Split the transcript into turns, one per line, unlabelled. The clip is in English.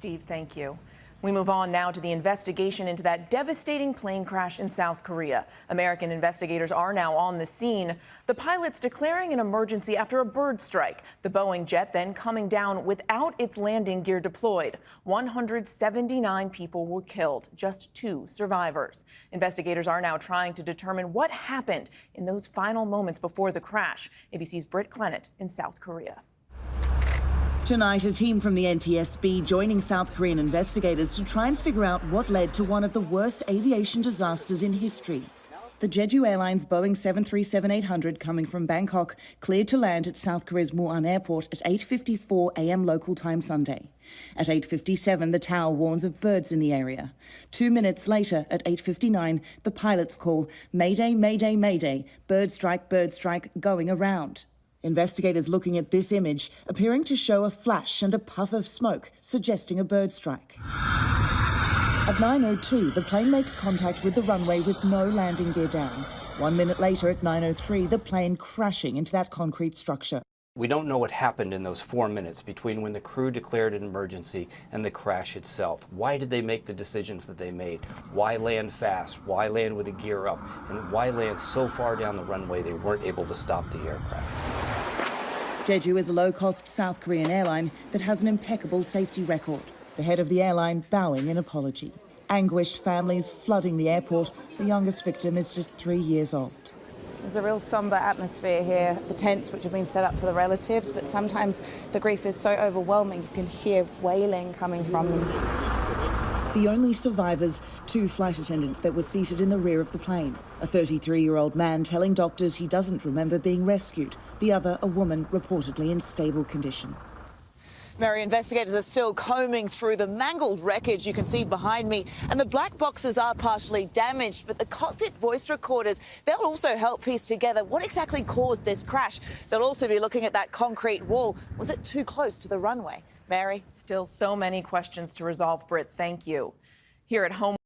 Steve, thank you. We move on now to the investigation into that devastating plane crash in South Korea. American investigators are now on the scene. The pilots declaring an emergency after a bird strike. The Boeing jet then coming down without its landing gear deployed. 179 people were killed, just 2 survivors. Investigators are now trying to determine what happened in those final moments before the crash. ABC's Britt Clennett in South Korea.
Tonight, a team from the NTSB joining South Korean investigators to try and figure out what led to one of the worst aviation disasters in history. The Jeju Airlines Boeing 737-800 coming from Bangkok cleared to land at South Korea's Muan Airport at 8:54 a.m. local time Sunday. At 8:57, the tower warns of birds in the area. 2 minutes later, at 8:59, the pilots call, "Mayday, mayday, mayday, bird strike, going around." Investigators looking at this image appearing to show a flash and a puff of smoke, suggesting a bird strike. At 9:02, the plane makes contact with the runway with no landing gear down. 1 minute later, at 9:03, the plane crashing into that concrete structure.
We don't know what happened in those 4 minutes between when the crew declared an emergency and the crash itself. Why did they make the decisions that they made? Why land fast? Why land with the gear up? And why land so far down the runway they weren't able to stop the aircraft?
Jeju is a low-cost South Korean airline that has an impeccable safety record. The head of the airline bowing in apology. Anguished families flooding the airport. The youngest victim is just 3 years old.
There's a real somber atmosphere here, the tents which have been set up for the relatives, but sometimes the grief is so overwhelming you can hear wailing coming from them.
The only survivors, 2 flight attendants that were seated in the rear of the plane. A 33-year-old man telling doctors he doesn't remember being rescued. The other, a woman, reportedly in stable condition.
Mary, investigators are still combing through the mangled wreckage you can see behind me, and the black boxes are partially damaged, but the cockpit voice recorders, they'll also help piece together what exactly caused this crash. They'll also be looking at that concrete wall. Was it too close to the runway? Mary?
Still so many questions to resolve, Britt. Thank you. Here at home.